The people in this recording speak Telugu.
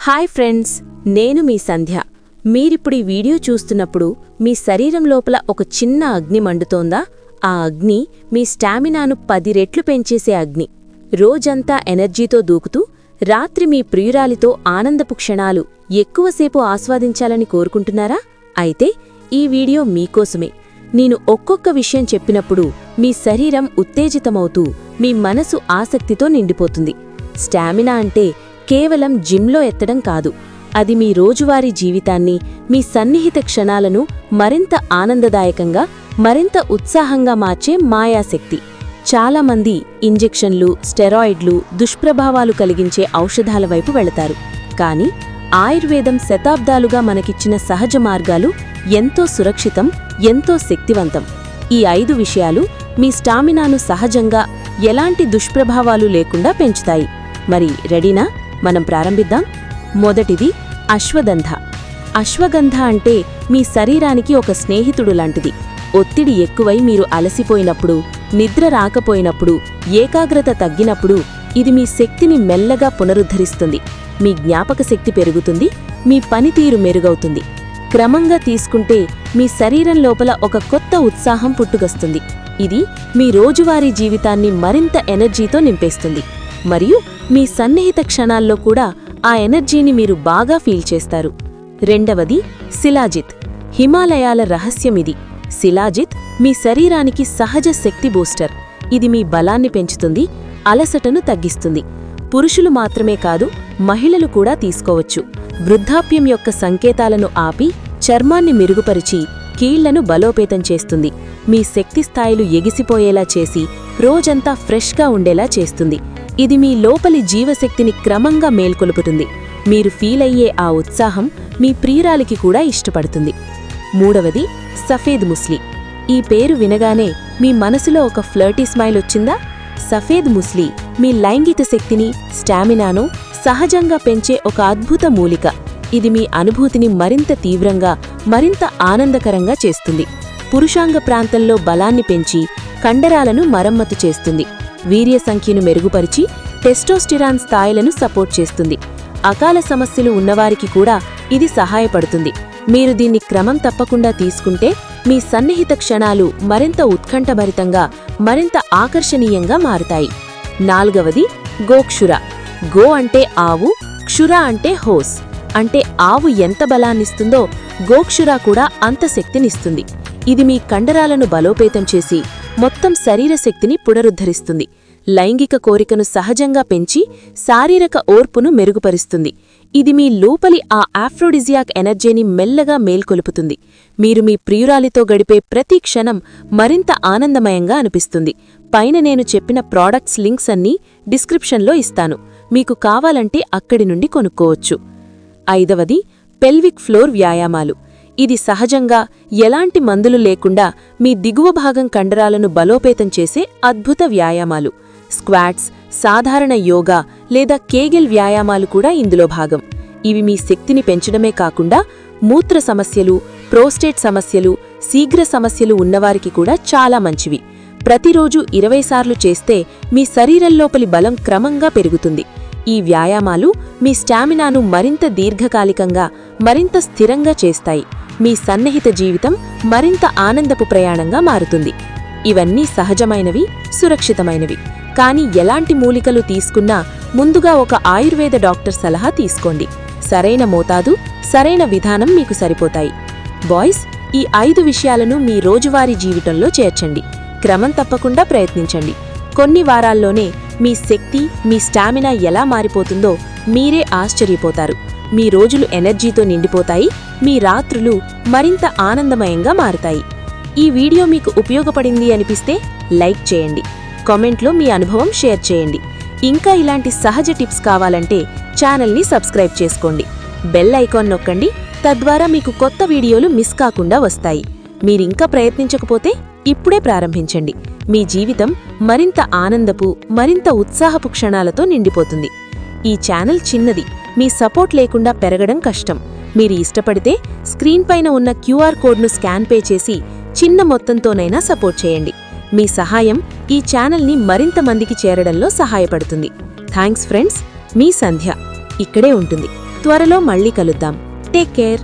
హాయ్ ఫ్రెండ్స్, నేను మీ సంధ్య. మీరిప్పుడు ఈ వీడియో చూస్తున్నప్పుడు మీ శరీరం లోపల ఒక చిన్న అగ్ని మండుతోందా? ఆ అగ్ని మీ స్టామినాను 10 రెట్లు పెంచేసే అగ్ని. రోజంతా ఎనర్జీతో దూకుతూ రాత్రి మీ ప్రియురాలితో ఆనందపు క్షణాలు ఎక్కువసేపు ఆస్వాదించాలని కోరుకుంటున్నారా? అయితే ఈ వీడియో మీకోసమే. నేను ఒక్కొక్క విషయం చెప్పినప్పుడు మీ శరీరం ఉత్తేజితమవుతూ మీ మనసు ఆసక్తితో నిండిపోతుంది. స్టామినా అంటే కేవలం జిమ్లో ఎత్తడం కాదు. అది మీ రోజువారీ జీవితాన్ని, మీ సన్నిహిత క్షణాలను మరింత ఆనందదాయకంగా, మరింత ఉత్సాహంగా మార్చే మాయాశక్తి. చాలామంది ఇంజెక్షన్లు, స్టెరాయిడ్లు, దుష్ప్రభావాలు కలిగించే ఔషధాల వైపు వెళతారు. కానీ ఆయుర్వేదం శతాబ్దాలుగా మనకిచ్చిన సహజ మార్గాలు ఎంతో సురక్షితం, ఎంతో శక్తివంతం. ఈ 5 విషయాలు మీ స్టామినాను సహజంగా, ఎలాంటి దుష్ప్రభావాలు లేకుండా పెంచుతాయి. మరి రెడీనా? మనం ప్రారంభిద్దాం. మొదటిది అశ్వగంధ. అశ్వగంధ అంటే మీ శరీరానికి ఒక స్నేహితుడు లాంటిది. ఒత్తిడి ఎక్కువై మీరు అలసిపోయినప్పుడు, నిద్ర రాకపోయినప్పుడు, ఏకాగ్రత తగ్గినప్పుడు ఇది మీ శక్తిని మెల్లగా పునరుద్ధరిస్తుంది. మీ జ్ఞాపక శక్తి పెరుగుతుంది, మీ పనితీరు మెరుగవుతుంది. క్రమంగా తీసుకుంటే మీ శరీరం లోపల ఒక కొత్త ఉత్సాహం పుట్టుకొస్తుంది. ఇది మీ రోజువారీ జీవితాన్ని మరింత ఎనర్జీతో నింపేస్తుంది. మరియు మీ సన్నిహిత క్షణాల్లో కూడా ఆ ఎనర్జీని మీరు బాగా ఫీల్ చేస్తారు. రెండవది శిలాజిత్. హిమాలయాల రహస్యమిది. శిలాజిత్ మీ శరీరానికి సహజ శక్తి బూస్టర్. ఇది మీ బలాన్ని పెంచుతుంది, అలసటను తగ్గిస్తుంది. పురుషులు మాత్రమే కాదు, మహిళలు కూడా తీసుకోవచ్చు. వృద్ధాప్యం యొక్క సంకేతాలను ఆపి, చర్మాన్ని మెరుగుపరిచి, కీళ్లను బలోపేతం చేస్తుంది. మీ శక్తి స్థాయిలు ఎగిసిపోయేలా చేసి, రోజంతా ఫ్రెష్గా ఉండేలా చేస్తుంది. ఇది మీ లోపలి జీవశక్తిని క్రమంగా మేల్కొలుపుతుంది. మీరు ఫీల్ అయ్యే ఆ ఉత్సాహం మీ ప్రియురాలికి కూడా ఇష్టపడుతుంది. మూడవది సఫేద్ ముస్లి. ఈ పేరు వినగానే మీ మనసులో ఒక ఫ్లర్టీ స్మైల్ వచ్చిందా? సఫేద్ ముస్లి మీ లైంగిక శక్తిని, స్టామినాను సహజంగా పెంచే ఒక అద్భుత మూలిక. ఇది మీ అనుభూతిని మరింత తీవ్రంగా, మరింత ఆనందకరంగా చేస్తుంది. పురుషాంగ ప్రాంతంలో బలాన్ని పెంచి, కండరాలను మరమ్మతు చేస్తుంది. వీర్య సంఖ్యను మెరుగుపరిచి, టెస్టోస్టిరాన్ స్థాయిలను సపోర్ట్ చేస్తుంది. అకాల సమస్యలు ఉన్నవారికి కూడా ఇది సహాయపడుతుంది. మీరు దీన్ని క్రమం తప్పకుండా తీసుకుంటే మీ సన్నిహిత క్షణాలు మరింత ఉత్కంఠభరితంగా, మరింత ఆకర్షణీయంగా మారుతాయి. నాలుగవది గోక్షుర. గో అంటే ఆవు, క్షుర అంటే హోస్. అంటే ఆవు ఎంత బలాన్నిస్తుందో గోక్షుర కూడా అంత శక్తినిస్తుంది. ఇది మీ కండరాలను బలోపేతం చేసి, మొత్తం శరీర శక్తిని పునరుద్ధరిస్తుంది. లైంగిక కోరికను సహజంగా పెంచి, శారీరక ఓర్పును మెరుగుపరుస్తుంది. ఇది మీ లోపలి ఆ ఆఫ్రోడిజియాక్ ఎనర్జీని మెల్లగా మేల్కొలుపుతుంది. మీరు మీ ప్రియురాలితో గడిపే ప్రతి క్షణం మరింత ఆనందమయంగా అనిపిస్తుంది. పైన నేను చెప్పిన ప్రాడక్ట్స్ లింక్స్ అన్నీ డిస్క్రిప్షన్లో ఇస్తాను. మీకు కావాలంటే అక్కడి నుండి కొనుక్కోవచ్చు. ఐదవది పెల్విక్ ఫ్లోర్ వ్యాయామాలు. ఇది సహజంగా, ఎలాంటి మందులు లేకుండా మీ దిగువ భాగం కండరాలను బలోపేతం చేసే అద్భుత వ్యాయామాలు. స్క్వాట్స్, సాధారణ యోగా లేదా కేగెల్ వ్యాయామాలు కూడా ఇందులో భాగం. ఇవి మీ శక్తిని పెంచడమే కాకుండా, మూత్ర సమస్యలు, ప్రోస్టేట్ సమస్యలు, శీఘ్ర సమస్యలు ఉన్నవారికి కూడా చాలా మంచివి. ప్రతిరోజు 20 సార్లు చేస్తే మీ శరీరంలోపలి బలం క్రమంగా పెరుగుతుంది. ఈ వ్యాయామాలు మీ స్టామినాను మరింత దీర్ఘకాలికంగా, మరింత స్థిరంగా చేస్తాయి. మీ సన్నిహిత జీవితం మరింత ఆనందపు ప్రయాణంగా మారుతుంది. ఇవన్నీ సహజమైనవి, సురక్షితమైనవి. కానీ ఎలాంటి మూలికలు తీసుకున్నా ముందుగా ఒక ఆయుర్వేద డాక్టర్ సలహా తీసుకోండి. సరైన మోతాదు, సరైన విధానం మీకు సరిపోతాయి. బాయ్స్, ఈ 5 విషయాలను మీ రోజువారీ జీవితంలో చేర్చండి. క్రమం తప్పకుండా ప్రయత్నించండి. కొన్ని వారాల్లోనే మీ శక్తి, మీ స్టామినా ఎలా మారిపోతుందో మీరే ఆశ్చర్యపోతారు. మీ రోజులు ఎనర్జీతో నిండిపోతాయి, మీ రాత్రులు మరింత ఆనందమయంగా మారుతాయి. ఈ వీడియో మీకు ఉపయోగపడింది అనిపిస్తే లైక్ చేయండి, కామెంట్లో మీ అనుభవం షేర్ చేయండి. ఇంకా ఇలాంటి సహజ టిప్స్ కావాలంటే ఛానల్ని సబ్స్క్రైబ్ చేసుకోండి. బెల్ ఐకాన్ నొక్కండి, తద్వారా మీకు కొత్త వీడియోలు మిస్ కాకుండా వస్తాయి. మీరింకా ప్రయత్నించకపోతే ఇప్పుడే ప్రారంభించండి. మీ జీవితం మరింత ఆనందపు, మరింత ఉత్సాహపు క్షణాలతో నిండిపోతుంది. ఈ ఛానల్ చిన్నది, మీ సపోర్ట్ లేకుండా పెరగడం కష్టం. మీరు ఇష్టపడితే స్క్రీన్ పైన ఉన్న QR కోడ్ను స్కాన్ పే చేసి చిన్న మొత్తంతోనైనా సపోర్ట్ చేయండి. మీ సహాయం ఈ ఛానల్ని మరింత మందికి చేరడంలో సహాయపడుతుంది. థ్యాంక్స్ ఫ్రెండ్స్, మీ సంధ్య ఇక్కడే ఉంటుంది. త్వరలో మళ్ళీ కలుద్దాం. Take care.